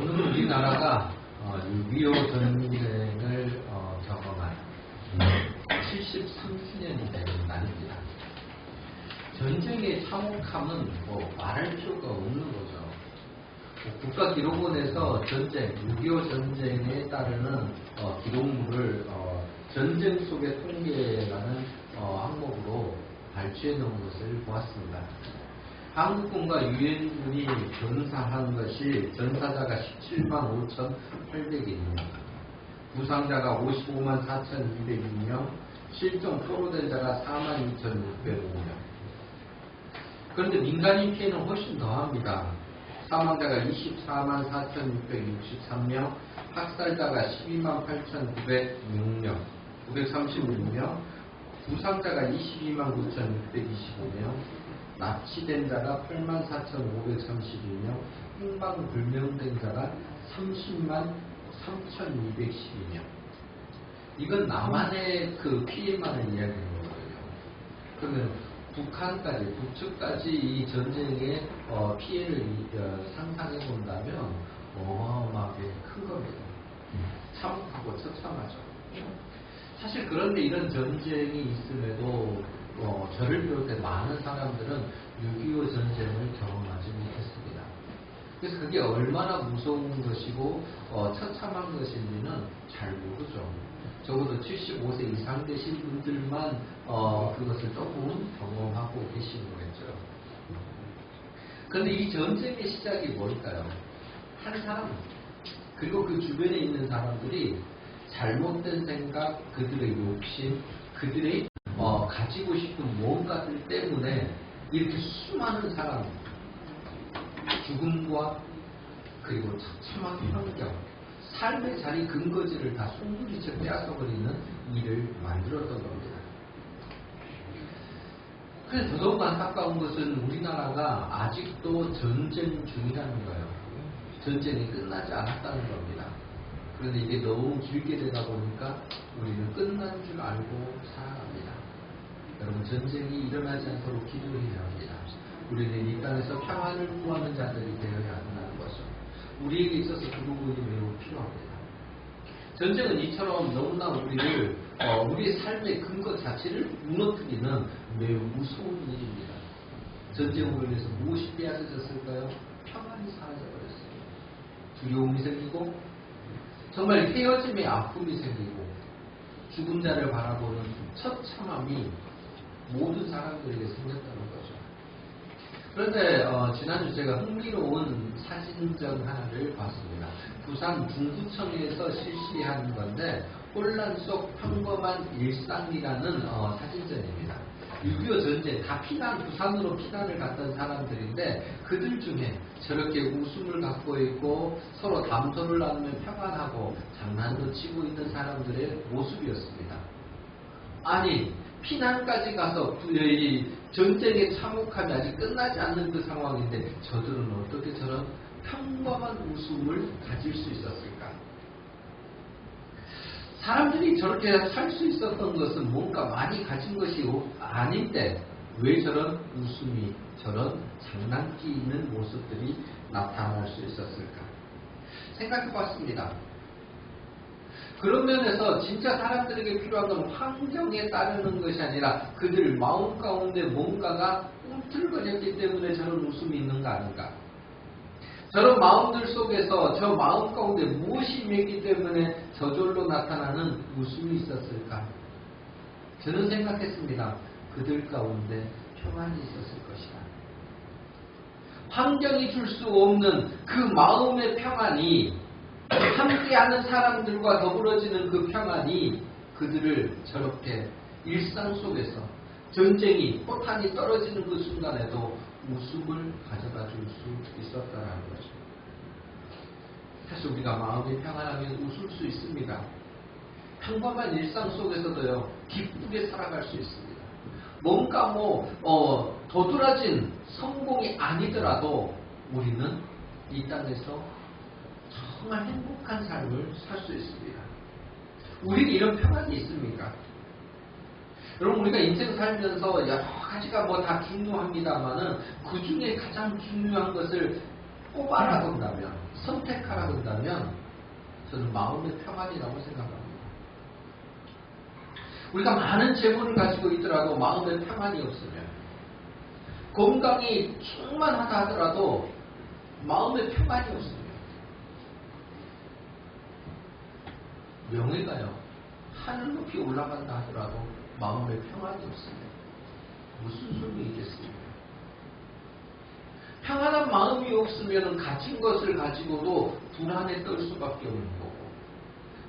오늘 우리나라가 6.25 전쟁을 경험한 73주년이 되는 날입니다. 전쟁의 참혹함은 말할 필요가 없는 거죠. 국가기록원에서 전쟁, 6.25 전쟁에 따르는 기록물을 전쟁 속의 통계라는 항목으로 발췌해 놓은 것을 보았습니다. 한국군과 유엔군이 전사한 것이 전사자가 17만 5,800명, 부상자가 55만 4,202명, 실종 포로된 자가 4만 2,605명. 그런데 민간인 피해는 훨씬 더합니다. 사망자가 24만 4,663명, 학살자가 12만 8,906명, 936명, 부상자가 22만 9,625명, 납치된 자가 8만 4,532명, 행방불명된 자가 30만 3,212명. 이건 나만의 그 피해만을 이야기하는 거예요. 그러면 북한까지, 북측까지 이 전쟁의 피해를 상상해 본다면 어마어마하게 큰 겁니다. 참혹하고 처참하죠. 사실 그런데 이런 전쟁이 있음에도 저를 비롯해 많은 사람들은 6.25 전쟁을 경험하지 못했습니다. 그래서 그게 얼마나 무서운 것이고 처참한 것인지는 잘 모르죠. 적어도 75세 이상 되신 분들만 그것을 조금 경험하고 계신 거겠죠. 그런데 이 전쟁의 시작이 뭘까요? 한 사람, 그리고 그 주변에 있는 사람들이 잘못된 생각, 그들의 욕심, 그들의 가지고 싶은 무언가들 때문에 이렇게 수많은 사람, 죽음과 그리고 처참한 환경, 삶의 자리 근거지를 다 송두리째 빼앗아버리는 일을 만들었던 겁니다. 그래서 더더욱 안타까운 것은 우리나라가 아직도 전쟁 중이라는 거예요. 전쟁이 끝나지 않았다는 겁니다. 그런데 이게 너무 길게 되다 보니까 우리는 끝난 줄 알고 살아갑니다. 여러분, 전쟁이 일어나지 않도록 기도해야 합니다. 우리는 이 땅에서 평안을 구하는 자들이 되어야 한다는 거죠. 우리에게 있어서 그 부분이 매우 필요합니다. 전쟁은 이처럼 너무나 우리의 삶의 근거 자체를 무너뜨리는 매우 무서운 일입니다. 전쟁으로 인해서 무엇이 빼앗아졌을까요? 평안이 사라져버렸어요. 두려움이 생기고 정말 헤어짐의 아픔이 생기고 죽은 자를 바라보는 처참함이 모든 사람들에게 생겼다는 거죠. 그런데 지난주 제가 흥미로운 사진전 하나를 봤습니다. 부산 중구청에서 실시한 건데 혼란 속 평범한 일상이라는 사진전입니다. 6.25 전쟁 다 부산으로 피난을 갔던 사람들인데 그들 중에 저렇게 웃음을 갖고 있고 서로 담소를 나누며 평안하고 장난도 치고 있는 사람들의 모습이었습니다. 아니, 피난까지 가서 이 전쟁의 참혹함이 아직 끝나지 않는 그 상황인데 저들은 어떻게 저런 평범한 웃음을 가질 수 있었을까? 사람들이 저렇게 살 수 있었던 것은 뭔가 많이 가진 것이 아닌데 왜 저런 웃음이, 저런 장난기 있는 모습들이 나타날 수 있었을까? 생각해 봤습니다. 그런 면에서 진짜 사람들에게 필요한 건 환경에 따르는 것이 아니라 그들 마음 가운데 뭔가가 꿈틀거렸기 때문에 저런 웃음이 있는가 아닌가. 저런 마음들 속에서 저 마음 가운데 무엇이 있기 때문에 저절로 나타나는 웃음이 있었을까. 저는 생각했습니다. 그들 가운데 평안이 있었을 것이다. 환경이 줄 수 없는 그 마음의 평안이, 함께하는 사람들과 더불어지는 그 평안이 그들을 저렇게 일상 속에서 전쟁이 포탄이 떨어지는 그 순간에도 웃음을 가져다 줄 수 있었다는 거죠. 사실 우리가 마음이 평안하면 웃을 수 있습니다. 평범한 일상 속에서도요, 기쁘게 살아갈 수 있습니다. 뭔가 도드라진 성공이 아니더라도 우리는 이 땅에서 정말 행복한 삶을 살 수 있습니다. 우리는 이런 평안이 있습니까? 여러분, 우리가 인생 살면서 여러 가지가 다 중요합니다만은 그 중에 가장 중요한 것을 꼽아라 본다면, 선택하라 본다면 저는 마음의 평안이라고 생각합니다. 우리가 많은 재물을 가지고 있더라도 마음의 평안이 없으면, 건강이 충만하다 하더라도 마음의 평안이 없으면, 명예가요 하늘 높이 올라간다 하더라도 마음의 평안이 없으면 무슨 소용이 있겠습니까? 평안한 마음이 없으면 가진 것을 가지고도 불안에 떨 수밖에 없는 거고,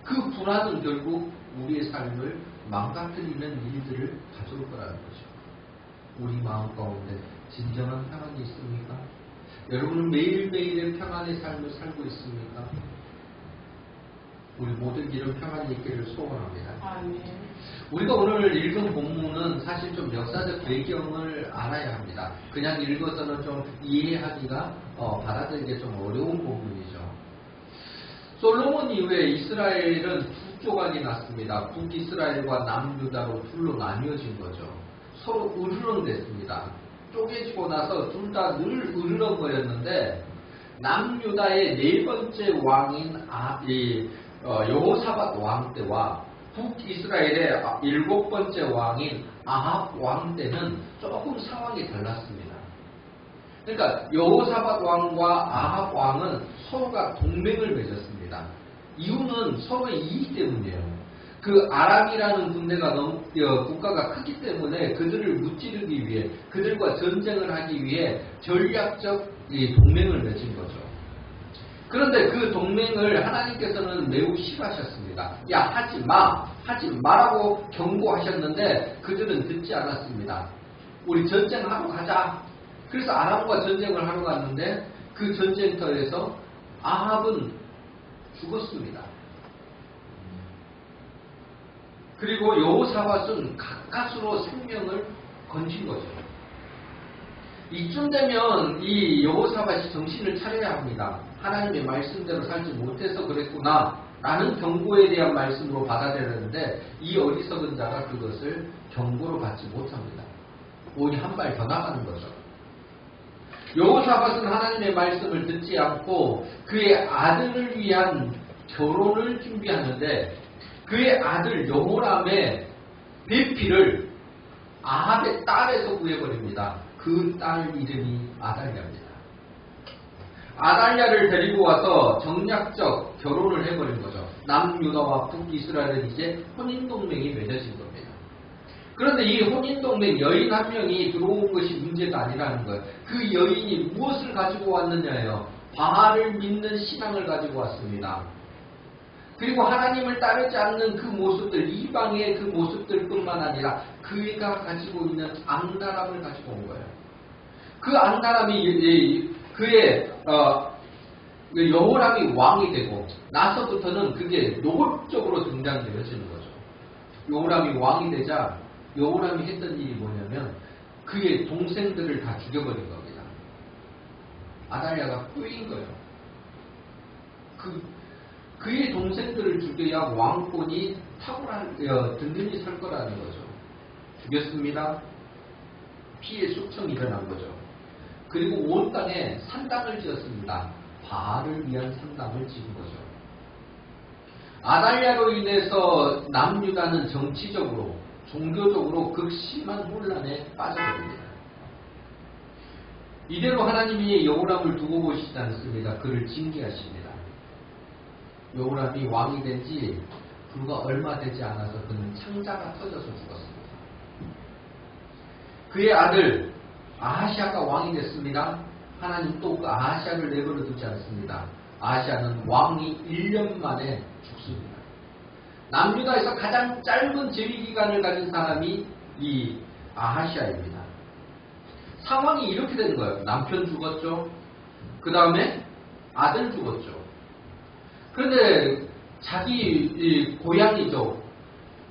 그 불안은 결국 우리의 삶을 망가뜨리는 일들을 가져올 거라는 거죠. 우리 마음 가운데 진정한 평안이 있습니까? 여러분은 매일매일의 평안의 삶을 살고 있습니까? 우리 모든 이런 평안이 있기를 소원합니다. 아멘. 우리가 오늘 읽은 본문은 사실 좀 역사적 배경을 알아야 합니다. 그냥 읽어서는 좀 이해하기가 받아들이기 좀 어려운 부분이죠. 솔로몬 이후에 이스라엘은 두 조각이 났습니다. 북이스라엘과 남유다로 둘로 나뉘어진 거죠. 서로 으르렁댔습니다. 쪼개지고 나서 둘 다 늘 으르렁거렸는데, 남유다의 네 번째 왕인 여호사밧 왕 때와 북이스라엘의 일곱 번째 왕인 아합 왕 때는 조금 상황이 달랐습니다. 그러니까 여호사밧 왕과 아합 왕은 서로가 동맹을 맺었습니다. 이유는 서로의 이익 때문이에요. 그 아람이라는 국가가 크기 때문에 그들을 무찌르기 위해, 그들과 전쟁을 하기 위해 전략적 동맹을 맺은 거죠. 그런데 그 동맹을 하나님께서는 매우 싫어하셨습니다. 야, 하지 마라고 경고하셨는데 그들은 듣지 않았습니다. 우리 전쟁하러 가자. 그래서 아람과 전쟁을 하러 갔는데 그 전쟁터에서 아합은 죽었습니다. 그리고 여호사밧은 가까스로 생명을 건진 거죠. 이쯤 되면 이 여호사밧이 정신을 차려야 합니다. 하나님의 말씀대로 살지 못해서 그랬구나 라는 경고에 대한 말씀으로 받아들였는데, 이 어리석은 자가 그것을 경고로 받지 못합니다. 오히려 한 발 더 나가는 거죠. 여호사밧은 하나님의 말씀을 듣지 않고 그의 아들을 위한 결혼을 준비하는데, 그의 아들 여호람의 배필을 아합의 딸에서 구해버립니다. 그 딸 이름이 아달랴입니다. 아달랴를 데리고 와서 정략적 결혼을 해버린 거죠. 남유다와 북이스라엘은 이제 혼인동맹이 맺어진 겁니다. 그런데 이 혼인동맹 여인 한 명이 들어온 것이 문제가 아니라는 거예요. 그 여인이 무엇을 가지고 왔느냐예요. 바알을 믿는 신앙을 가지고 왔습니다. 그리고 하나님을 따르지 않는 그 모습들, 이방의 그 모습들뿐만 아니라 그가 가지고 있는 악랄함을 가지고 온 거예요. 그 악랄함이 그의 여호람이 왕이 되고 나서부터는 그게 노골적으로 등장되어지는 거죠. 여호람이 왕이 되자 여호람이 했던 일이 뭐냐면 그의 동생들을 다 죽여버린 겁니다. 아달랴가 꾸인 거예요. 그의 동생들을 죽여야 왕권이 든든히 설 거라는 거죠. 죽였습니다. 피해 숙청이 일어난 거죠. 그리고 온 땅에 산당을 지었습니다. 바알을 위한 산당을 지은 거죠. 아달랴로 인해서 남유다는 정치적으로, 종교적으로 극심한 혼란에 빠져버립니다. 이대로 하나님이 여호람을 두고 보시지 않습니다. 그를 징계하십니다. 여호람이 왕이 된 지 불과 얼마 되지 않아서 그는 창자가 터져서 죽었습니다. 그의 아들 아하시아가 왕이 됐습니다. 하나님 또 그 아하시아를 내버려 두지 않습니다. 아하시아는 왕이 1년 만에 죽습니다. 남유다에서 가장 짧은 재위기간을 가진 사람이 이 아하시아입니다. 상황이 이렇게 된 거예요. 남편 죽었죠. 그 다음에 아들 죽었죠. 그런데 자기 고향이죠.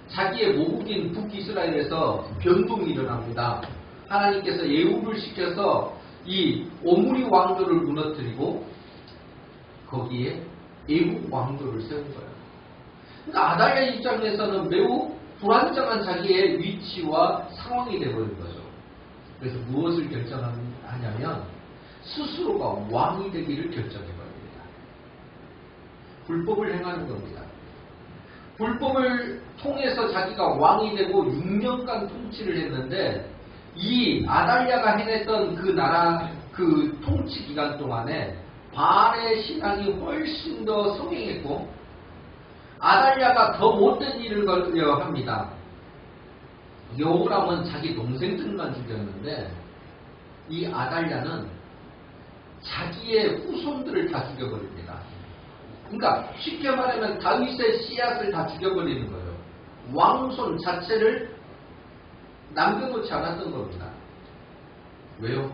자기의 모국인 북이스라엘에서 변동이 일어납니다. 하나님께서 예우를 시켜서 이 오므리 왕조를 무너뜨리고 거기에 애국 왕조를 세운 거예요. 그러니까 아달랴 입장에서는 매우 불안정한 자기의 위치와 상황이 되어버린 거죠. 그래서 무엇을 결정하냐면 스스로가 왕이 되기를 결정해버립니다. 불법을 행하는 겁니다. 불법을 통해서 자기가 왕이 되고 6년간 통치를 했는데 이 아달랴가 행했던 그 나라 그 통치 기간 동안에 바알의 신앙이 훨씬 더 성행했고 아달랴가 더 못된 일을 합니다. 여호람은 자기 동생들만 죽였는데 이 아달랴는 자기의 후손들을 다 죽여버립니다. 그러니까 쉽게 말하면 다윗의 씨앗을 다 죽여버리는 거예요. 왕손 자체를 남겨놓지 않았던 겁니다. 왜요?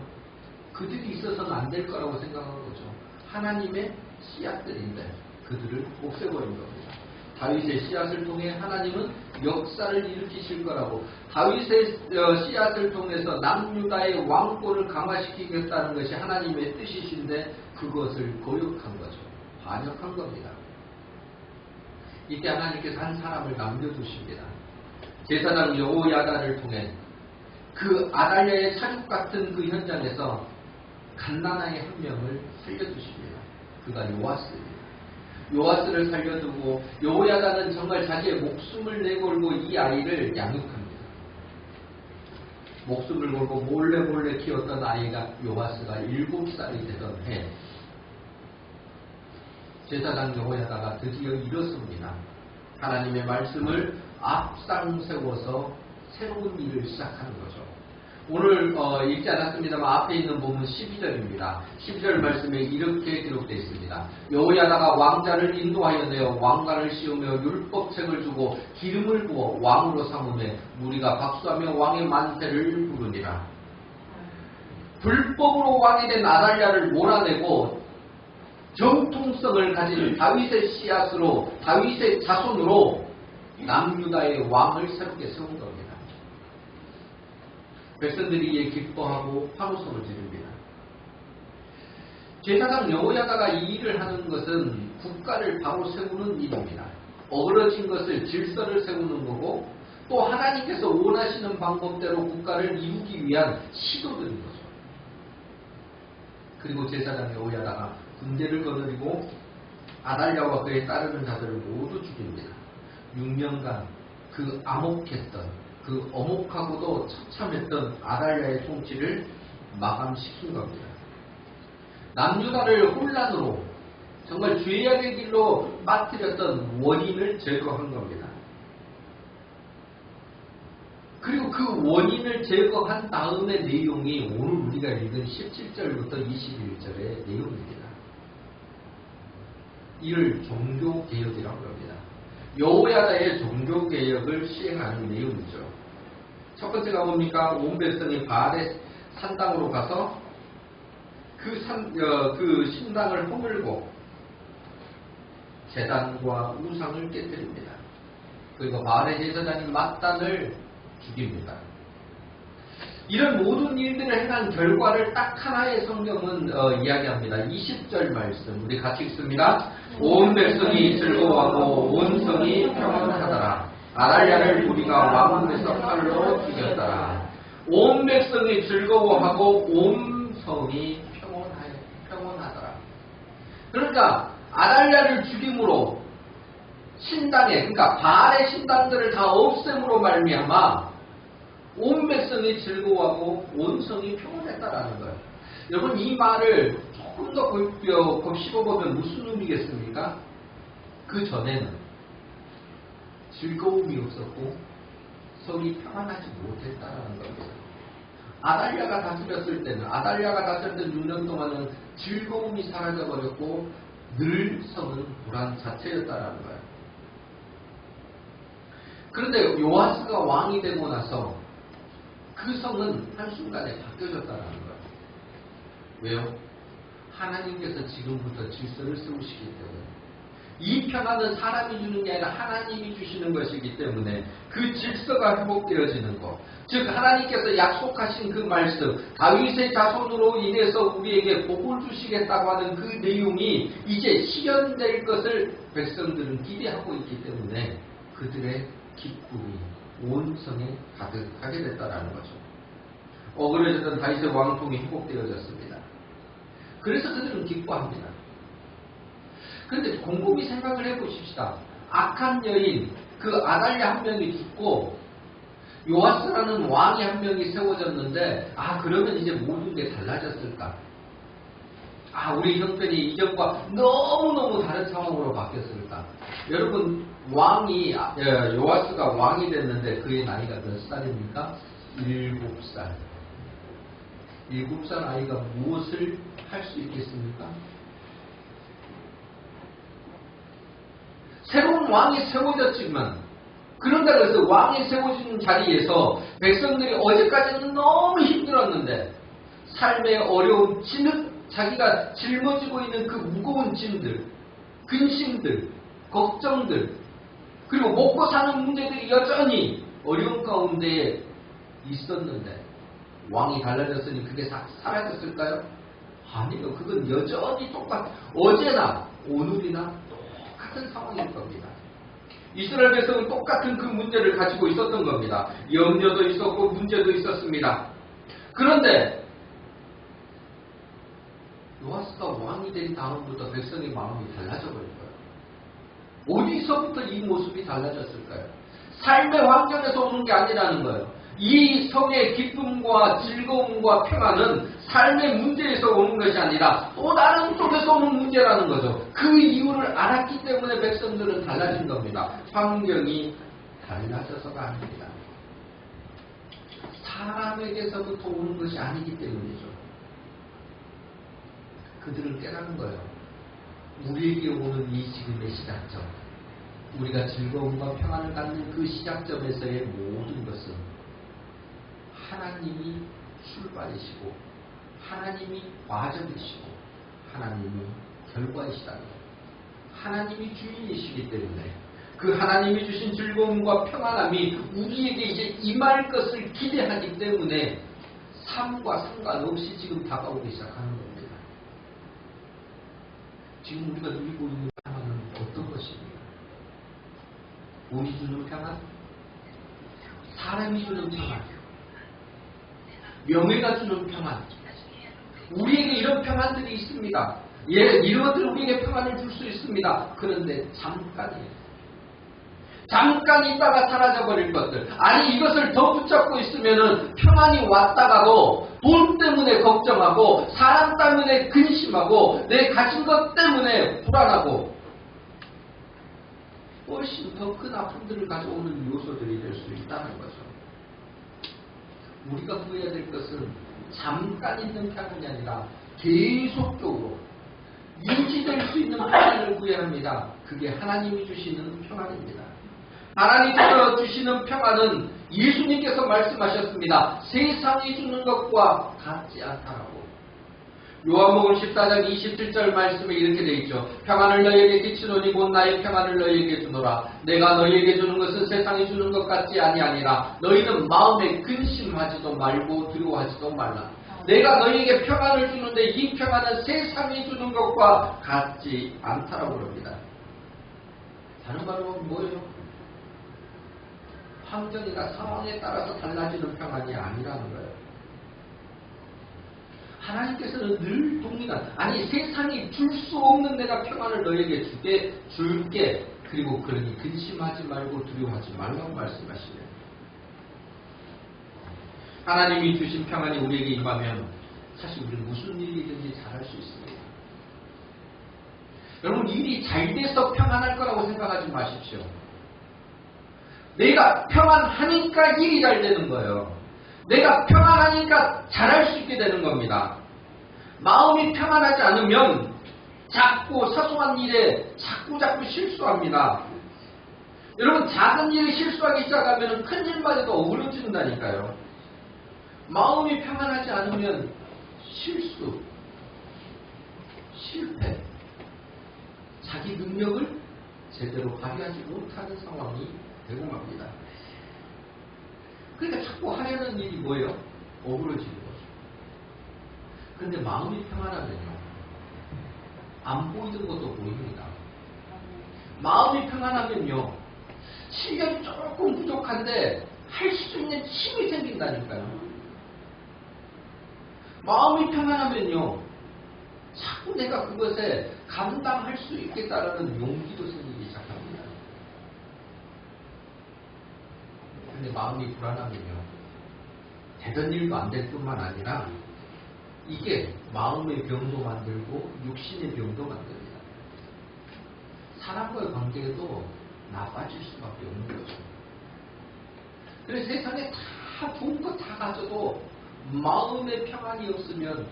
그들이 있어서는 안 될 거라고 생각한 거죠. 하나님의 씨앗들인데 그들을 없애버린 겁니다. 다윗의 씨앗을 통해 하나님은 역사를 일으키실 거라고, 다윗의 씨앗을 통해서 남유다의 왕권을 강화시키겠다는 것이 하나님의 뜻이신데 그것을 거역한 거죠. 반역한 겁니다. 이때 하나님께서 한 사람을 남겨두십니다. 제사장 여호야다를 통해 그 아달랴의 사륙 같은 그 현장에서 갓나나의 한 명을 살려두십니다. 그가 요아스입니다. 요아스를 살려두고 여호야다는 정말 자기의 목숨을 내걸고 이 아이를 양육합니다. 목숨을 걸고 몰래 키웠던 아이가 요아스가 7살이 되던 해 제사장 여호야다가 드디어 일어섭니다. 하나님의 말씀을 앞상 세워서 새로운 일을 시작하는 거죠. 오늘 읽지 않았습니다만 앞에 있는 본문 12절입니다. 12절 말씀에 이렇게 기록되어 있습니다. 여호야다가 왕자를 인도하여 내어 왕관을 씌우며 율법책을 주고 기름을 부어 왕으로 삼으며 무리가 박수하며 왕의 만세를 부르니라. 불법으로 왕이 된 아달랴를 몰아내고 정통성을 가진 다윗의 씨앗으로, 다윗의 자손으로 남유다의 왕을 새롭게 세운 겁니다. 백성들이 이에 기뻐하고 환호성을 지릅니다. 제사장 여호야다가 이 일을 하는 것은 국가를 바로 세우는 일입니다. 어그러진 것을 질서를 세우는 거고 또 하나님께서 원하시는 방법대로 국가를 이루기 위한 시도들인 거죠. 그리고 제사장 여호야다가 군대를 거느리고 아달랴와 그에 따르는 자들을 모두 죽입니다. 6년간 그 암혹했던, 그 엄혹하고도 처참했던 아달랴의 통치를 마감시킨 겁니다. 남유다를 혼란으로 정말 죄악의 길로 빠뜨렸던 원인을 제거한 겁니다. 그리고 그 원인을 제거한 다음의 내용이 오늘 우리가 읽은 17절부터 21절의 내용입니다. 이를 종교개혁이라고 합니다. 여호야다의 종교개혁을 시행하는 내용이죠. 첫 번째가 뭡니까? 온 백성이 바알의 산당으로 가서 그 신당을 허물고 제단과 우상을 깨뜨립니다. 그리고 바알의 제사장인 맏단을 죽입니다. 이런 모든 일들을 행한 결과를 딱 하나의 성경은 이야기합니다. 20절 말씀 우리 같이 읽습니다. 온 백성이 즐거워하고 온 성이 평안하더라. 아달랴를 우리가 왕궁에서 칼로 죽였더라. 온 백성이 즐거워하고 온 성이 평온하더라. 그러니까 아달랴를 죽임으로 신당에, 그러니까 바알의 신당들을 다 없앰으로 말미암아 온 백성이 즐거워하고 온 성이 평온했다라는 거예요. 여러분 이 말을 조금 더 곱씹어보면 무슨 의미겠습니까? 그 전에는 즐거움이 없었고 성이 평안하지 못했다라는 겁니다. 아달랴가 다스렸을 때는, 아달랴가 다스렸던 6년 동안은 즐거움이 사라져버렸고 늘 성은 불안 자체였다라는 거예요. 그런데 요아스가 왕이 되고 나서 그 성은 한순간에 바뀌어졌다는 거예요. 왜요? 하나님께서 지금부터 질서를 세우시기 때문에 이 평안은 사람이 주는 게 아니라 하나님이 주시는 것이기 때문에 그 질서가 회복되어지는 것, 즉 하나님께서 약속하신 그 말씀, 다윗의 자손으로 인해서 우리에게 복을 주시겠다고 하는 그 내용이 이제 실현될 것을 백성들은 기대하고 있기 때문에 그들의 기쁨이 온 성에 가득하게 됐다라는 거죠. 어그러졌던 다윗의 왕통이 회복되어졌습니다. 그래서 그들은 기뻐합니다. 그런데 곰곰이 생각을 해보십시다. 악한 여인, 그 아달랴 한 명이 죽고 요아스라는 왕이 한 명이 세워졌는데 그러면 이제 모든 게 달라졌을까? 우리 형편이 이전과 너무너무 다른 상황으로 바뀌었을까? 여러분, 요아스가 왕이 됐는데 그의 나이가 몇 살입니까? 7살. 7살 아이가 무엇을 할 수 있겠습니까? 새로운 왕이 세워졌지만, 그런다 그래서 왕이 세워진 자리에서 백성들이 어제까지는 너무 힘들었는데, 삶의 어려움, 자기가 짊어지고 있는 그 무거운 짐들, 근심들, 걱정들, 그리고 먹고 사는 문제들이 여전히 어려운 가운데 있었는데 왕이 달라졌으니 그게 사라졌을까요? 아니요. 그건 여전히 어제나 오늘이나 똑같은 상황일 겁니다. 이스라엘 백성은 똑같은 그 문제를 가지고 있었던 겁니다. 염려도 있었고 문제도 있었습니다. 그런데 요아스가 왕이 된 다음부터 백성의 마음이 달라져 버린 거예요. 어디서부터 이 모습이 달라졌을까요? 삶의 환경에서 오는 게 아니라는 거예요. 이 성의 기쁨과 즐거움과 평안은 삶의 문제에서 오는 것이 아니라 또 다른 쪽에서 오는 문제라는 거죠. 그 이유를 알았기 때문에 백성들은 달라진 겁니다. 환경이 달라져서가 아닙니다. 사람에게서부터 오는 것이 아니기 때문이죠. 그들은 깨닫는 거예요. 우리에게 오는 이 지금의 시작점, 우리가 즐거움과 평안을 갖는 그 시작점에서의 모든 것은 하나님이 출발이시고 하나님이 과정이시고 하나님이 결과이시다는 거예요. 하나님이 주인이시기 때문에 그 하나님이 주신 즐거움과 평안함이 우리에게 이제 임할 것을 기대하기 때문에 삶과 상관없이 지금 다가오기 시작하는 겁니다. 지금 우리가 누리고 있는 평안은 어떤 것입니까? 돈이 주는 평안? 사람이 주는 평안? 명예가 주는 평안? 우리에게 이런 평안들이 있습니다. 이런 것들 우리에게 평안을 줄 수 있습니다. 그런데 잠깐이에요. 잠깐 있다가 사라져버릴 것들. 아니 이것을 더 붙잡고 있으면은 평안이 왔다가도 돈 때문에 걱정하고 사람 때문에 근심하고 내 가진 것 때문에 불안하고 훨씬 더 큰 아픔들을 가져오는 요소들이 될 수 있다는 거죠. 우리가 구해야 될 것은 잠깐 있는 평안이 아니라 계속적으로 유지될 수 있는 평안을 구해야 합니다. 그게 하나님이 주시는 평안입니다. 하나님께서 주시는 평안은 예수님께서 말씀하셨습니다. 세상이 주는 것과 같지 않다라고. 요한복음 14장 27절 말씀에 이렇게 되어 있죠. 평안을 너희에게 끼치노니 곧 나의 평안을 너희에게 주노라. 내가 너희에게 주는 것은 세상이 주는 것 같지 아니하니라. 너희는 마음에 근심하지도 말고 두려워하지도 말라. 내가 너희에게 평안을 주는데 이 평안은 세상이 주는 것과 같지 않다라고 그럽니다. 다른 말로 뭐예요? 환경이나 상황에 따라서 달라지는 평안이 아니라는 거예요. 하나님께서는 늘 동일한, 아니 세상이 줄 수 없는 내가 평안을 너에게 줄게. 그리고 그러니 근심하지 말고 두려워하지 말라고 말씀하시네요. 하나님이 주신 평안이 우리에게 임하면 사실 우리는 무슨 일이든지 잘할 수 있습니다. 여러분 일이 잘 돼서 평안할 거라고 생각하지 마십시오. 내가 평안하니까 일이 잘 되는 거예요. 내가 평안하니까 잘할 수 있게 되는 겁니다. 마음이 평안하지 않으면 자꾸 사소한 일에 자꾸 실수합니다. 여러분 작은 일에 실수하기 시작하면 큰 일마저도 어그러진다니까요. 마음이 평안하지 않으면 실수, 실패, 자기 능력을 제대로 발휘하지 못하는 상황이 되고 맙니다. 그러니까 자꾸 하려는 일이 뭐예요? 어그러지는 거죠. 그런데 마음이 평안하면요. 안 보이던 것도 보입니다. 마음이 평안하면요. 실력이 조금 부족한데 할 수 있는 힘이 생긴다니까요. 마음이 평안하면요. 참 내가 그것에 감당할 수 있겠다라는 용기도 생기기 시작합니다. 근데 마음이 불안하면요, 되던 일도 안 될 뿐만 아니라 이게 마음의 병도 만들고 육신의 병도 만듭니다. 사람과의 관계에도 나빠질 수밖에 없는 거죠. 그래서 세상에 다 좋은 거 다 가져도 마음의 평안이 없으면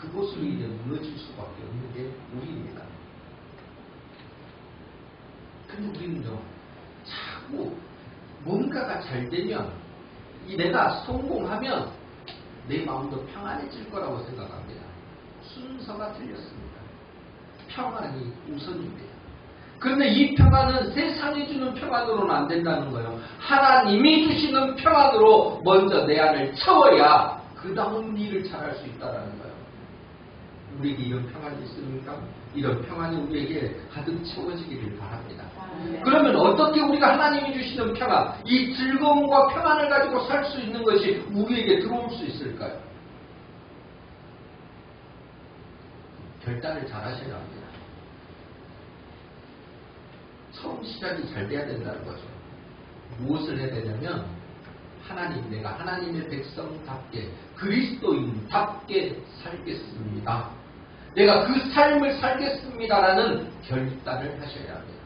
그곳으로 이제 무너질 수밖에 없는 게 우리입니다. 근데 우리는요, 자꾸 뭔가가 잘 되면, 내가 성공하면 내 마음도 평안해질 거라고 생각합니다. 순서가 틀렸습니다. 평안이 우선입니다. 그런데 이 평안은 세상이 주는 평안으로는 안 된다는 거예요. 하나님이 주시는 평안으로 먼저 내 안을 채워야 그 다음 일을 잘할 수 있다는 거예요. 우리에게 이런 평안이 있습니까? 이런 평안이 우리에게 가득 채워지기를 바랍니다. 그러면 어떻게 우리가 하나님이 주시는 평안, 이 즐거움과 평안을 가지고 살 수 있는 것이 우리에게 들어올 수 있을까요? 결단을 잘 하셔야 합니다. 처음 시작이 잘 돼야 된다는 거죠. 무엇을 해야 되냐면, 내가 하나님의 백성답게, 그리스도인답게 살겠습니다. 내가 그 삶을 살겠습니다라는 결단을 하셔야 합니다.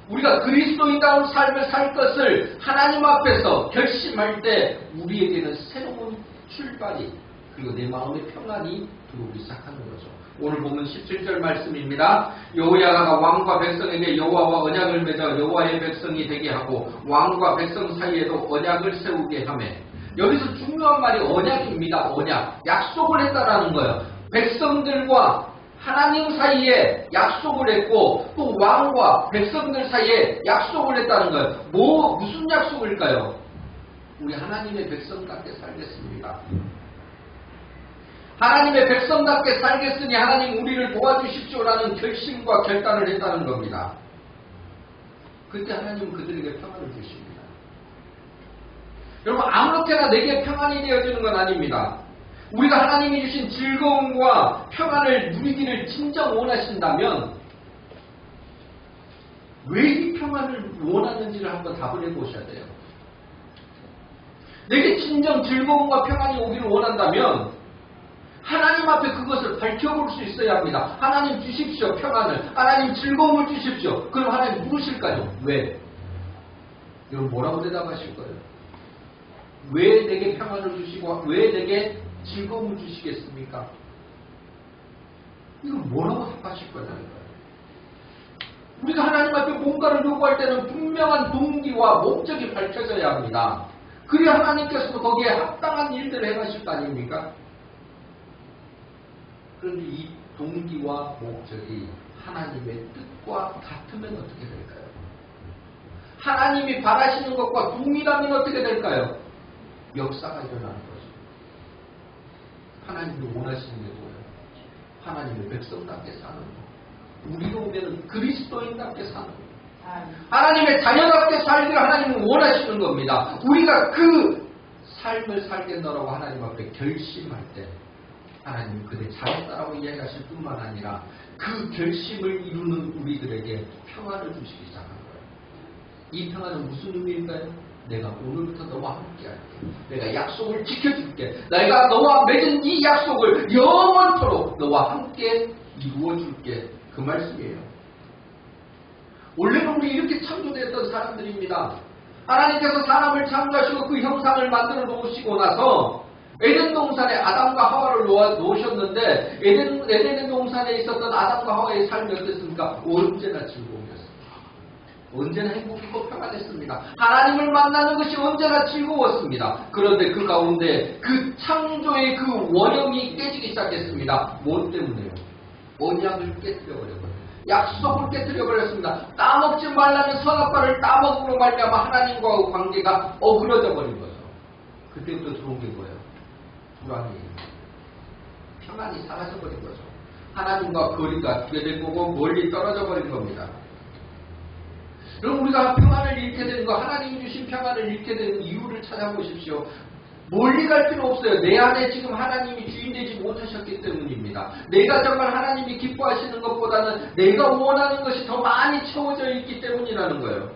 우리가 그리스도인다운 삶을 살 것을 하나님 앞에서 결심할 때 우리에게는 새로운 출발이, 그리고 내 마음의 평안이 들어오기 시작하는 거죠. 오늘 보면 17절 말씀입니다. 여호야다가 왕과 백성에게 여호와와 언약을 맺어 여호와의 백성이 되게 하고 왕과 백성 사이에도 언약을 세우게 하매. 여기서 중요한 말이 언약입니다. 언약. 약속을 했다라는 거예요. 백성들과 하나님 사이에 약속을 했고 또 왕과 백성들 사이에 약속을 했다는 거예요. 무슨 약속일까요? 우리 하나님의 백성답게 살겠습니다. 하나님의 백성답게 살겠으니 하나님 우리를 도와주십시오라는 결심과 결단을 했다는 겁니다. 그때 하나님은 그들에게 평안을 주십니다. 여러분, 아무렇게나 내게 평안이 되어지는 건 아닙니다. 우리가 하나님이 주신 즐거움과 평안을 누리기를 진정 원하신다면 왜 이 평안을 원하는지를 한번 답을 해보셔야 돼요. 내게 진정 즐거움과 평안이 오기를 원한다면 하나님 앞에 그것을 밝혀볼 수 있어야 합니다. 하나님 주십시오, 평안을. 하나님 즐거움을 주십시오. 그럼 하나님 물으실까요? 왜? 여러분 뭐라고 대답하실 거예요? 왜 내게 평안을 주시고 왜 내게 즐거움을 주시겠습니까? 이거 뭐라고 답하실 거냐는 거예요. 우리가 하나님 앞에 뭔가를 요구할 때는 분명한 동기와 목적이 밝혀져야 합니다. 그래야 하나님께서도 거기에 합당한 일들을 행하실 거 아닙니까? 그런데 이 동기와 목적이 하나님의 뜻과 같으면 어떻게 될까요? 하나님이 바라시는 것과 동일하면 어떻게 될까요? 역사가 일어나는 거죠. 하나님이 원하시는 게 뭐예요? 하나님의 백성답게 사는 것. 우리로 오면 그리스도인답게 사는 것. 하나님의 자녀답게 살기를 하나님은 원하시는 겁니다. 우리가 그 삶을 살겠노라고 하나님 앞에 결심할 때 하나님은 그대 잘했다라고 이야기하실 뿐만 아니라 그 결심을 이루는 우리들에게 평안을 주시기 시작한 거예요. 이 평안은 무슨 의미일까요? 내가 오늘부터 너와 함께 할게. 내가 약속을 지켜줄게. 내가 너와 맺은 이 약속을 영원토록 너와 함께 이루어줄게. 그 말씀이에요. 원래는 우리 이렇게 창조되었던 사람들입니다. 하나님께서 사람을 창조하시고 그 형상을 만들어 놓으시고 나서 에덴 동산에 아담과 하와를 놓으셨는데 에덴 동산에 있었던 아담과 하와의 삶이 어땠습니까? 언제나 즐거움이었습니다. 언제나 행복했고 평안했습니다. 하나님을 만나는 것이 언제나 즐거웠습니다. 그런데 그 가운데 그 창조의 그 원형이 깨지기 시작했습니다. 뭐 때문에요? 언약을 깨뜨려버렸거든요. 약속을 깨뜨려버렸습니다. 따먹지 말라는 선악과를 따먹음으로 말미암아 하나님과의 관계가 어그러져 버린 거죠. 그때부터 들어온 게 뭐예요? 불안이에요. 평안이 사라져버린 거죠. 하나님과 거리가 두게 된 거고 멀리 떨어져 버린 겁니다. 그럼 우리가 평안을 잃게 되는 거, 하나님이 주신 평안을 잃게 되는 이유를 찾아보십시오. 멀리 갈 필요 없어요. 내 안에 지금 하나님이 주인 되지 못하셨기 때문입니다. 내가 정말 하나님이 기뻐하시는 것보다는 내가 원하는 것이 더 많이 채워져 있기 때문이라는 거예요.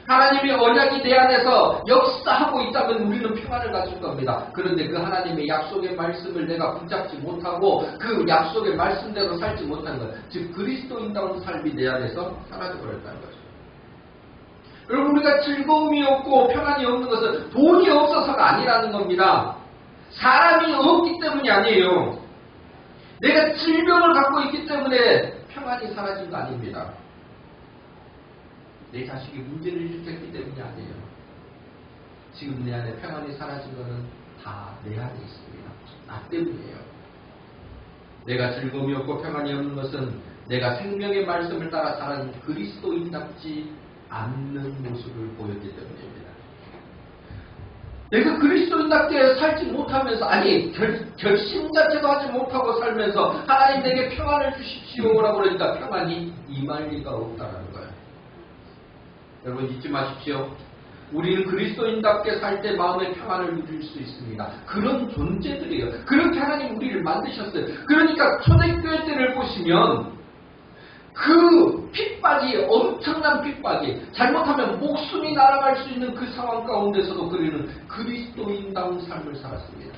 하나님의 언약이 내 안에서 역사하고 있다면 우리는 평안을 가질 겁니다. 그런데 그 하나님의 약속의 말씀을 내가 붙잡지 못하고 그 약속의 말씀대로 살지 못하는 것, 즉 그리스도인다운 삶이 내 안에서 사라져버렸다는 거죠. 여러분, 우리가 즐거움이 없고 평안이 없는 것은 돈이 없어서가 아니라는 겁니다. 사람이 없기 때문이 아니에요. 내가 질병을 갖고 있기 때문에 평안이 사라진 거 아닙니다. 내 자식이 문제를 일으켰기 때문이 아니에요. 지금 내 안에 평안이 사라진 것은 다 내 안에 있습니다. 나 때문이에요. 내가 즐거움이 없고 평안이 없는 것은 내가 생명의 말씀을 따라 살아가는 그리스도인답지 않는 모습을 보였기 때문입니다. 내가 그리스도인답게 살지 못하면서, 아니 결심 자체도 하지 못하고 살면서 하나님 내게 평안을 주십시오라고 그러니까 평안이 임할 리가 없다는 거예요. 여러분 잊지 마십시오. 우리는 그리스도인답게 살 때 마음의 평안을 누릴 수 있습니다. 그런 존재들이에요. 그렇게 하나님 우리를 만드셨어요. 그러니까 초대교회 때를 보시면 그 핍박이, 엄청난 핍박이, 잘못하면 목숨이 날아갈 수 있는 그 상황 가운데서도 그리는 그리스도인다운 삶을 살았습니다.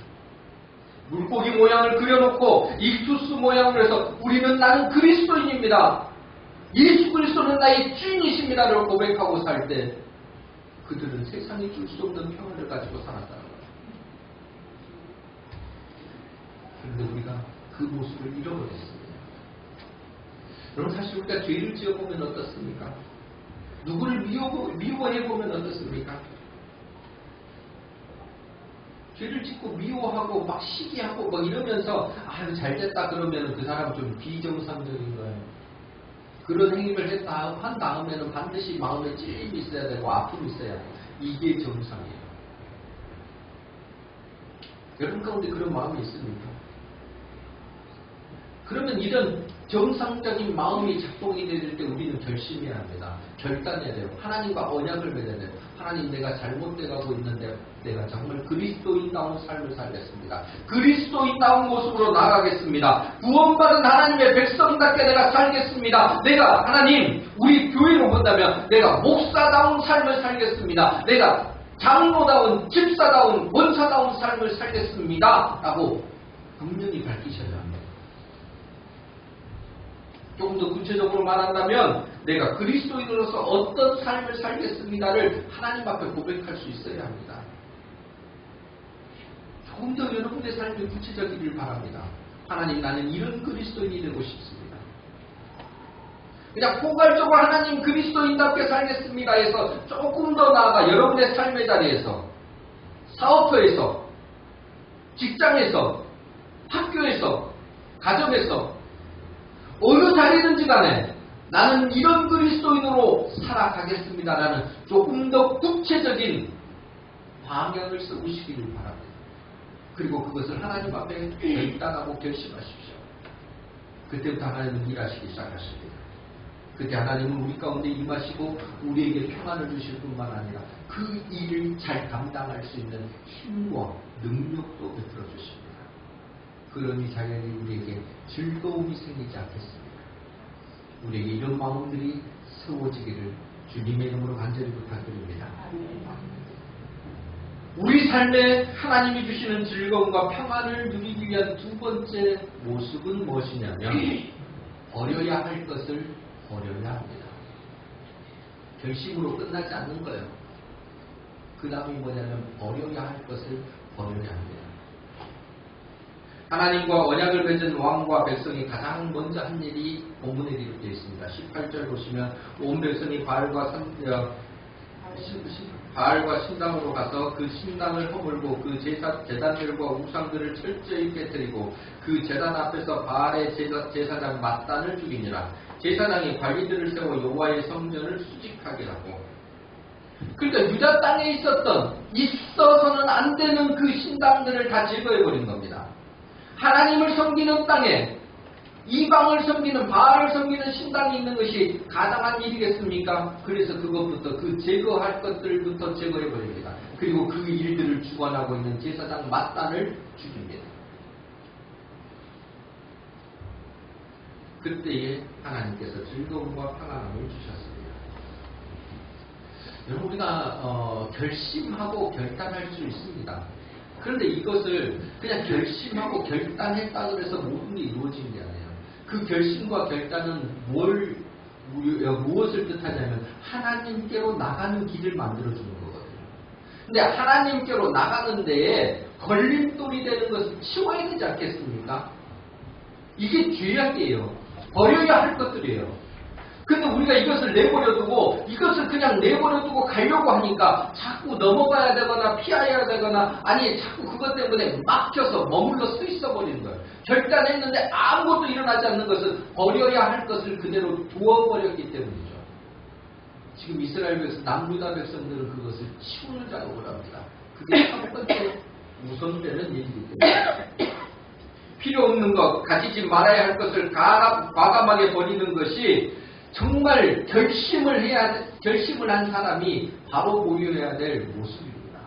물고기 모양을 그려놓고 익투스 모양을 해서 우리는 나는 그리스도인입니다. 예수 그리스도는 나의 주인이십니다를 고백하고 살 때 그들은 세상이 줄 수 없는 평안을 가지고 살았다는 거예요. 그런데 우리가 그 모습을 잃어버렸습니다. 여러분 사실 우리가 죄를 지어보면 어떻습니까? 누구를 미워해보면 어떻습니까? 죄를 짓고 미워하고 막 시기하고 막 이러면서 아유 잘됐다 그러면 그 사람 좀 비정상적인 거예요. 그런 행위를 한 다음에는 반드시 마음에 찔림이 있어야 되고 아픔이 있어야 돼요. 이게 정상이에요. 여러분 가운데 그런 마음이 있습니까? 그러면 이런 정상적인 마음이 작동이 될 때 우리는 결심해야 합니다. 결단해야 돼요. 하나님과 언약을 맺어야 돼요. 하나님 내가 잘못돼가고 있는데 내가 정말 그리스도인다운 삶을 살겠습니다. 그리스도인다운 모습으로 나가겠습니다. 구원받은 하나님의 백성답게 내가 살겠습니다. 내가 하나님 우리 교회로 본다면 내가 목사다운 삶을 살겠습니다. 내가 장로다운 집사다운 원사다운 삶을 살겠습니다. 라고 분명히 밝히셔야 합니다. 조금 더 구체적으로 말한다면 내가 그리스도인으로서 어떤 삶을 살겠습니다를 하나님 앞에 고백할 수 있어야 합니다. 조금 더 여러분의 삶이 구체적이길 바랍니다. 하나님 나는 이런 그리스도인이 되고 싶습니다. 그냥 포괄적으로 하나님 그리스도인답게 살겠습니다 해서 조금 더 나아가 여러분의 삶의 자리에서, 사업터에서, 직장에서, 학교에서, 가정에서 어느 자리든지 간에 나는 이런 그리스도인으로 살아가겠습니다라는 조금 더 구체적인 방향을 세우시기를 바랍니다. 그리고 그것을 하나님 앞에 결단하고 결심하십시오. 그때부터 하나님은 일하시기 시작하십니다. 그때 하나님은 우리 가운데 임하시고 우리에게 평안을 주실 뿐만 아니라 그 일을 잘 감당할 수 있는 힘과 능력도 베풀어 주십니다. 그러니 자연히 우리에게 즐거움이 생기지 않겠습니까? 우리에게 이런 마음들이 세워지기를 주님의 이름으로 간절히 부탁드립니다. 우리 삶에 하나님이 주시는 즐거움과 평안을 누리기 위한 두 번째 모습은 무엇이냐면 버려야 할 것을 버려야 합니다. 결심으로 끝나지 않는 거예요. 그 다음이 뭐냐면 버려야 할 것을 버려야 합니다. 하나님과 언약을 맺은 왕과 백성이 가장 먼저 한 일이 본문에 기록되어 있습니다. 18절 보시면 온 백성이 바알과 신당으로 가서 그 신당을 허물고 그 제단들과 우상들을 철저히 깨뜨리고 그 제단 앞에서 바알의 제사장 맏단을 죽이니라. 제사장이 관리들을 세워 여호와의 성전을 수직하게 하고, 그러니까 유다 땅에 있어서는 안 되는 그 신당들을 다 제거해버린 겁니다. 하나님을 섬기는 땅에 이방을 섬기는 바알을 섬기는 신당이 있는 것이 가당한 일이겠습니까? 그래서 그것부터 그 제거할 것들부터 제거해 버립니다. 그리고 그 일들을 주관하고 있는 제사장 맏단을 죽입니다. 그때에 하나님께서 즐거움과 평안함을 주셨습니다. 여러분 우리가 결심하고 결단할 수 있습니다. 그런데 이것을 그냥 결심하고 결단했다고 해서 모든 게 이루어지는 게 아니에요. 그 결심과 결단은 무엇을 뜻하냐면 하나님께로 나가는 길을 만들어주는 거거든요. 근데 하나님께로 나가는 데에 걸림돌이 되는 것을 치워야 되지 않겠습니까? 이게 죄악이에요. 버려야 할 것들이에요. 근데 우리가 이것을 내버려두고 이것을 그냥 내버려두고 가려고 하니까 자꾸 넘어가야 되거나 피해야 되거나 아니 자꾸 그것 때문에 막혀서 머물러 서 있어버리는 거예요. 결단했는데 아무것도 일어나지 않는 것은 버려야 할 것을 그대로 두어버렸기 때문이죠. 지금 이스라엘 백성, 남유다 백성들은 그것을 치우는 작업을 합니다. 그게 첫 번째 우선되는 일이기 때문에 필요 없는 것, 가지지 말아야 할 것을 과감하게 버리는 것이 정말 결심을 한 사람이 바로 보여야 될 모습입니다.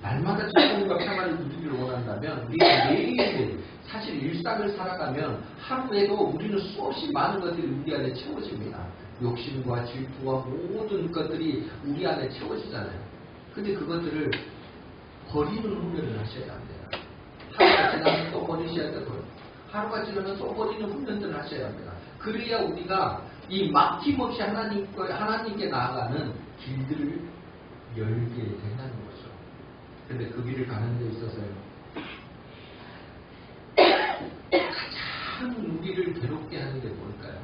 날마다 즐거움과 평안을 누리기를 원한다면 우리가 매일매일 사실 일상을 살아가면 하루에도 우리는 수없이 많은 것들이 우리 안에 채워집니다. 욕심과 질투와 모든 것들이 우리 안에 채워지잖아요. 근데 그것들을 버리는 훈련을 하셔야 합니다. 하루가 지나면 또 버리셔야 되고 하루가 지나면 또 버리는 훈련들을 하셔야 합니다. 그래야 우리가 이 막힘없이 하나님께 나아가는 길들을 열게 된다는 거죠. 근데 그 길을 가는 데 있어서요. 가장 우리를 괴롭게 하는 게 뭘까요?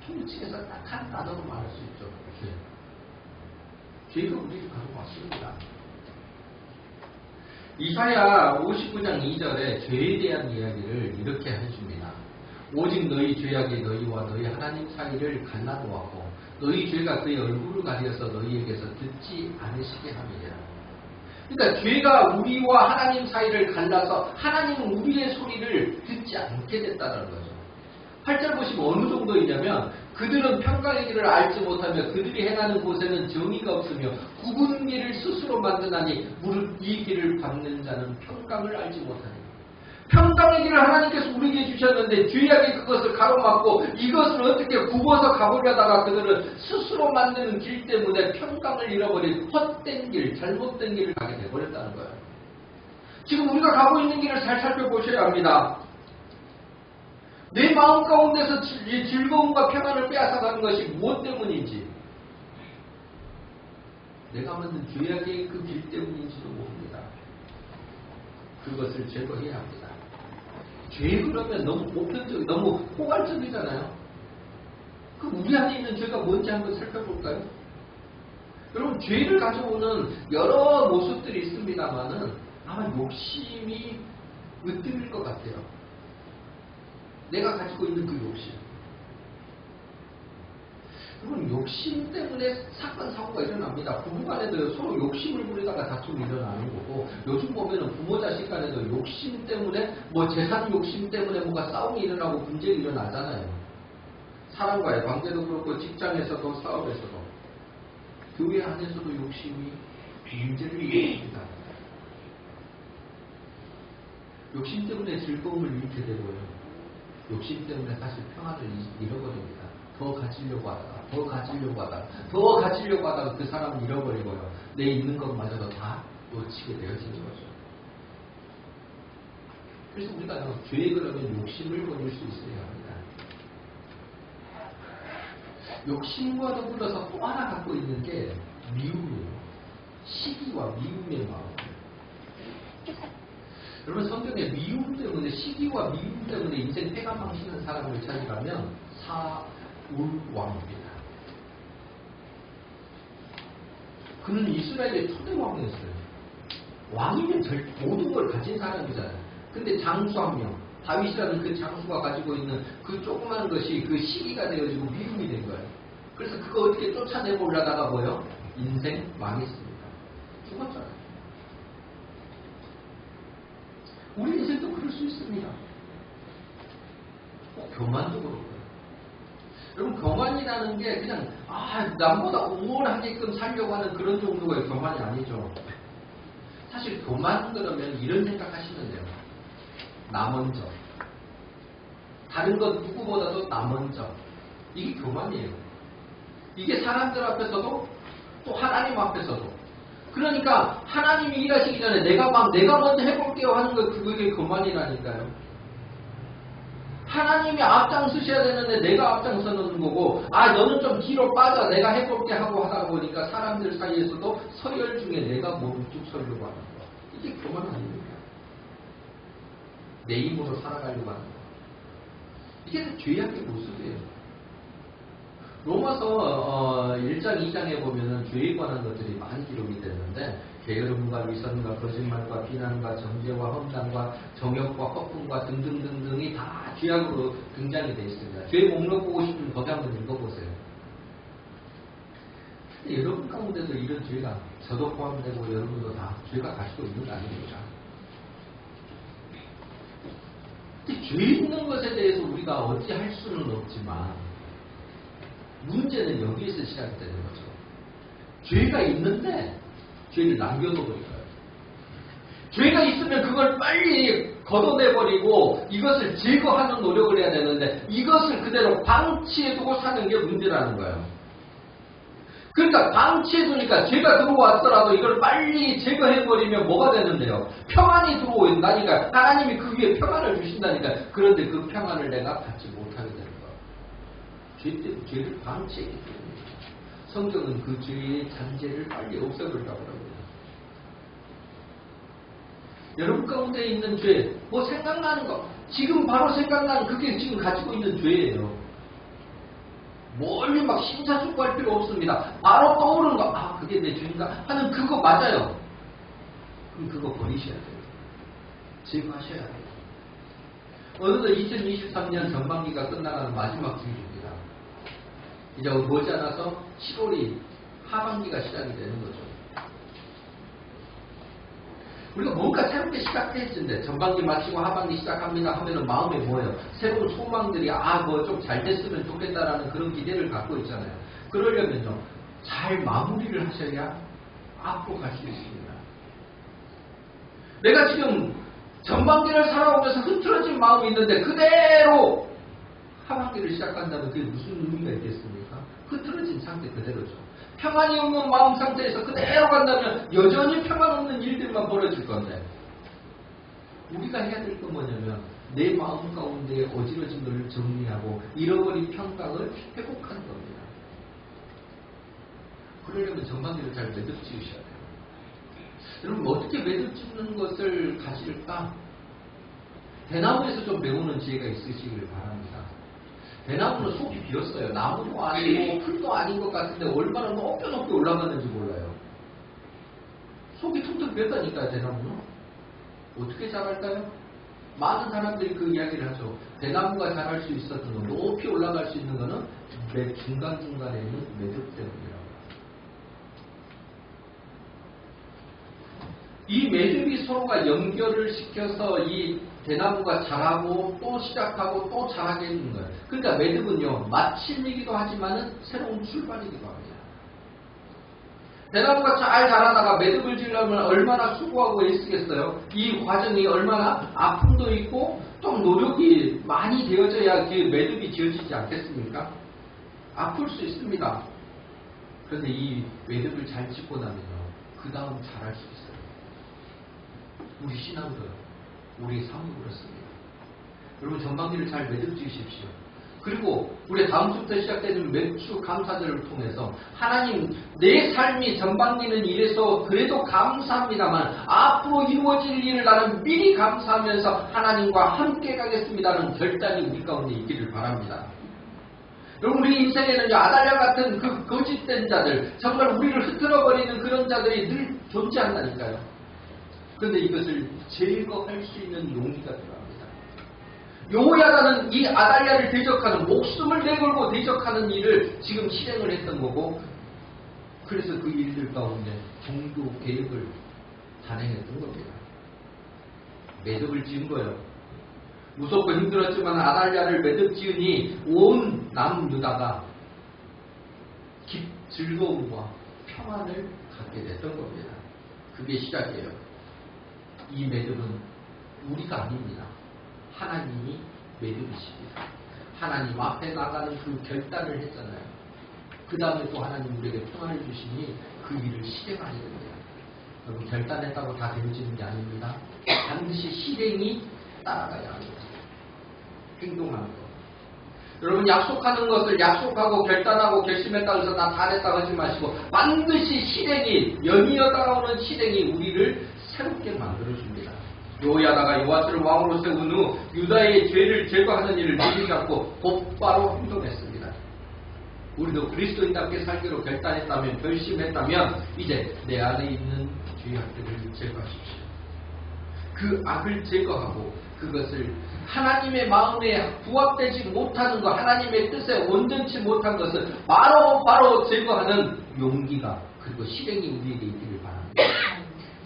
통칭해서 딱 한 단어로 말할 수 있죠. 죄. 죄가 우리를 가로막습니다. 이사야 59장 2절에 죄에 대한 이야기를 이렇게 해줍니다. 오직 너희 죄악이 너희와 너희 하나님 사이를 갈라놓았고 너희 죄가 그의 얼굴을 가려서 너희에게서 듣지 않으시게 함이라. 그러니까 죄가 우리와 하나님 사이를 갈라서 하나님은 우리의 소리를 듣지 않게 됐다는 거죠. 8절 보시면 어느 정도이냐면 그들은 평강의 길을 알지 못하며 그들이 행하는 곳에는 정의가 없으며 굽은 길을 스스로 만드나니 무릇 이 길을 밟는 자는 평강을 알지 못하니. 평강의 길을 하나님께서 우리에게 주셨는데 죄악이 그것을 가로막고 이것을 어떻게 굽어서 가보려다가 그들은 스스로 만드는 길 때문에 평강을 잃어버린 헛된 길, 잘못된 길을 가게 되어버렸다는 거예요. 지금 우리가 가고 있는 길을 잘 살펴보셔야 합니다. 내 마음 가운데서 즐거움과 평안을 빼앗아가는 것이 무엇 때문인지, 내가 만든 죄악의 그 길 때문인지도 모릅니다. 그것을 제거해야 합니다. 죄 그러면 너무 보편적이고 너무 포괄적이잖아요. 그럼 우리 안에 있는 죄가 뭔지 한번 살펴볼까요? 여러분, 죄를 가져오는 여러 모습들이 있습니다만은 아마 욕심이 으뜸일 것 같아요. 내가 가지고 있는 그 욕심. 여러분, 욕심 때문에 사건, 사고가 일어납니다. 부부간에도 서로 욕심을 부리다가 다툼이 일어나는 거고, 요즘 보면은 부모 자식 간에도 욕심 때문에, 재산 욕심 때문에 뭔가 싸움이 일어나고 분쟁이 일어나잖아요. 사람과의 관계도 그렇고, 직장에서도 사업에서도, 교회 안에서도 욕심이 문제를 일으킵니다. 욕심 때문에 즐거움을 잃게 되고요. 욕심 때문에 사실 평안을 잃어버립니다. 더 가지려고 하다가, 더 가지려고 하다가, 더 가지려고 하다가 그 사람은 잃어버리고요. 내 있는 것마저도 다 놓치게 되어지는 거죠. 그래서 우리가 죄에 그러면 욕심을 버릴 수 있어야 합니다. 욕심과 더불어서 또 하나 갖고 있는 게 미움이에요. 시기와 미움의 마음. 여러분, 성경에 미움 때문에, 시기와 미움 때문에 인생 패가 망치는 사람을 찾으라면 사울왕입니다. 그는 이스라엘의 초대 왕이었어요. 왕이면 모든 걸 가진 사람이잖아요. 근데 장수 한 명, 다윗이라는 그 장수가 가지고 있는 그 조그만 것이 그 시기가 되어지고 미움이 된 거예요. 그래서 그거 어떻게 쫓아내보려다가 뭐요? 인생 망했습니다. 죽었잖아요. 우리 인생도 그럴 수 있습니다. 교만도 그렇고요. 여러분, 교만이라는 게 그냥 남보다 우월하게끔 살려고 하는 그런 정도의 교만이 아니죠. 사실 교만 그러면 이런 생각하시면 돼요. 나 먼저. 다른 것 누구보다도 나 먼저. 이게 교만이에요. 이게 사람들 앞에서도 또 하나님 앞에서도. 그러니까 하나님이 일하시기 전에 내가 먼저 해볼게요 하는 거 그게 교만이라니까요. 하나님이 앞장서셔야 되는데 내가 앞장서는 거고, 너는 좀 뒤로 빠져 내가 해볼게 하고 하다 보니까 사람들 사이에서도 서열 중에 내가 몸을 쭉 서려고 하는 거. 이게 교만 아닙니까? 내 힘으로 살아가려고 하는 거. 이게 죄악의 모습이에요. 로마서 1장 2장에 보면은 죄에 관한 것들이 많이 기록이 되는데, 게으름과 위선과 거짓말과 비난과 정죄와 험담과 정욕과 허풍과 등등등등이 다 죄악으로 등장이 되어 있습니다. 죄 목록 보고 싶으면 거기 한번 읽어보세요. 근데 여러분 가운데도 이런 죄가, 저도 포함되고 여러분도 다 죄가 가지고 있는 거 아닙니까? 근데 죄 있는 것에 대해서 우리가 어찌할 수는 없지만, 문제는 여기에서 시작이 되는 거죠. 죄가 있는데 죄를 남겨둬버릴까요? 죄가 있으면 그걸 빨리 걷어내버리고 이것을 제거하는 노력을 해야 되는데 이것을 그대로 방치해두고 사는 게 문제라는 거예요. 그러니까 방치해두니까 죄가 들어왔더라도 이걸 빨리 제거해버리면 뭐가 되는데요? 평안이 들어온다니까. 하나님이 그 위에 평안을 주신다니까. 그런데 그 평안을 내가 받지 못하게 되는 거예요. 죄를 방치했기 때문에. 성경은 그 죄의 잔재를 빨리 없애버리라고 합니다. 여러분 가운데 있는 죄, 생각나는 거, 지금 바로 생각나는 그게 지금 가지고 있는 죄예요. 멀리 막 심사숙고할 필요 없습니다. 바로 떠오르는 거, 그게 내 죄인가 하는 그거 맞아요. 그럼 그거 버리셔야 돼요. 제거하셔야 돼요. 어느덧 2023년 전반기가 끝나가는 마지막 주일입니다. 이제 머지않아서 7월이 하반기가 시작이 되는 거죠. 우리가 뭔가 새롭게 시작했는데 전반기 마치고 하반기 시작합니다 하면은 마음에 뭐예요? 새로운 소망들이 뭐 좀 잘 됐으면 좋겠다라는 그런 기대를 갖고 있잖아요. 그러려면요, 잘 마무리를 하셔야 앞으로 갈 수 있습니다. 내가 지금 전반기를 살아오면서 흐트러진 마음이 있는데 그대로 하반기를 시작한다면 그게 무슨 의미가 있겠습니까? 흐트러진 상태 그대로죠. 평안이 없는 마음 상태에서 그대로 간다면 여전히 평안 없는 일들만 벌어질 건데, 우리가 해야 될 건 뭐냐면 내 마음 가운데 어지러진 것을 정리하고 잃어버린 평강을 회복하는 겁니다. 그러려면 전반기를 잘 매듭 지으셔야 돼요. 여러분, 어떻게 매듭 짓는 것을 가질까? 대나무에서 좀 배우는 지혜가 있으시길 바랍니다. 대나무는 속이 비었어요. 나무도 아니고 풀도 아닌 것 같은데 얼마나 높게 올라가는지 몰라요. 속이 퉁퉁 비었다니까요, 대나무는. 어떻게 자랄까요? 많은 사람들이 그 이야기를 하죠. 대나무가 자랄 수 있었던 건, 높이 올라갈 수 있는 것은 매 중간중간에 있는 매듭 때문이라고. 이 매듭이 서로가 연결을 시켜서 이 대나무가 자라고 또 시작하고 또 자라게 해주는 거예요. 그러니까 매듭은요, 마침이기도 하지만은 새로운 출발이기도 합니다. 대나무가 잘 자라다가 매듭을 지으려면 얼마나 수고하고 애쓰겠어요. 이 과정이 얼마나 아픔도 있고 좀 노력이 많이 되어져야 그 매듭이 지어지지 않겠습니까? 아플 수 있습니다. 그런데 이 매듭을 잘 짓고 나면요, 그 다음 자랄 수 있어요. 우리 신앙도, 우리 삶도 그렇습니다. 여러분, 전반기를 잘 매듭 지으십시오. 그리고 우리 다음 주부터 시작되는 매주 감사절을 통해서 하나님, 내 삶이 전반기는 이래서 그래도 감사합니다만 앞으로 이루어질 일을 나는 미리 감사하면서 하나님과 함께 가겠습니다는 결단이 우리 가운데 있기를 바랍니다. 여러분, 우리 인생에는요, 아달랴 같은 그 거짓된 자들, 정말 우리를 흐트러버리는 그런 자들이 늘 존재한다니까요. 그런데 이것을 제거할 수 있는 용기가 필요합니다. 여호야다는 이 아달랴를 대적하는, 목숨을 내걸고 대적하는 일을 지금 실행을 했던 거고, 그래서 그 일들 가운데 종교 개혁을 단행했던 겁니다. 매듭을 지은 거예요. 무섭고 힘들었지만 아달랴를 매듭 지으니 온 남유다가 즐거움과 평안을 갖게 됐던 겁니다. 그게 시작이에요. 이 매듭은 우리가 아닙니다. 하나님이 매듭이십니다. 하나님 앞에 나가는 그 결단을 했잖아요. 그 다음에 또 하나님 우리에게 평안을 주시니 그 일을 실행하게 됩니다. 여러분, 결단했다고 다 되어지는 게 아닙니다. 반드시 실행이 따라가야 합니다. 행동하는 것. 여러분, 약속하는 것을 약속하고 결단하고 결심했다고 해서 나 다 됐다고 하지 마시고 반드시 실행이, 연이어 따라오는 실행이 우리를 새롭게 만들어줍니다. 요야다가 요아스를 왕으로 세운 후 유다의 죄를 제거하는 일을 미리 잡고 곧바로 행동했습니다. 우리도 그리스도인답게 살기로 결단했다면, 결심했다면 이제 내 안에 있는 죄악들을 제거하십시오. 그 악을 제거하고 그것을 하나님의 마음에 부합되지 못하는 것, 하나님의 뜻에 온전치 못한 것을 바로 제거하는 용기가, 그리고 실행이 우리에게 있기를 바랍니다.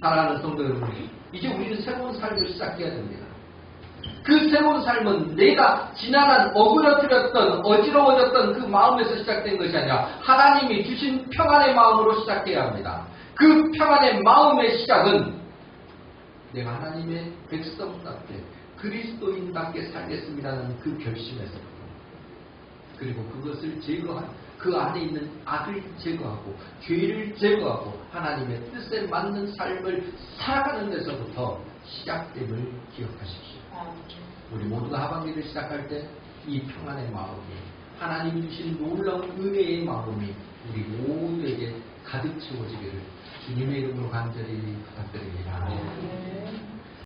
사랑하는 성도 여러분, 이제 우리는 새로운 삶을 시작해야 됩니다. 그 새로운 삶은 내가 지난한 어그러뜨렸던, 어지러워졌던 그 마음에서 시작된 것이 아니라 하나님이 주신 평안의 마음으로 시작해야 합니다. 그 평안의 마음의 시작은 내가 하나님의 백성답게 그리스도인답게 살겠습니다는 그 결심에서부터, 그리고 그것을 제거한, 그 안에 있는 악을 제거하고 죄를 제거하고 하나님의 뜻에 맞는 삶을 살아가는 데서부터 시작됨을 기억하십시오. 우리 모두가 하반기를 시작할 때 이 평안의 마음이, 하나님이 주신 놀라운 은혜의 마음이 우리 모두에게 가득 채워지기를 주님의 이름으로 간절히 부탁드립니다.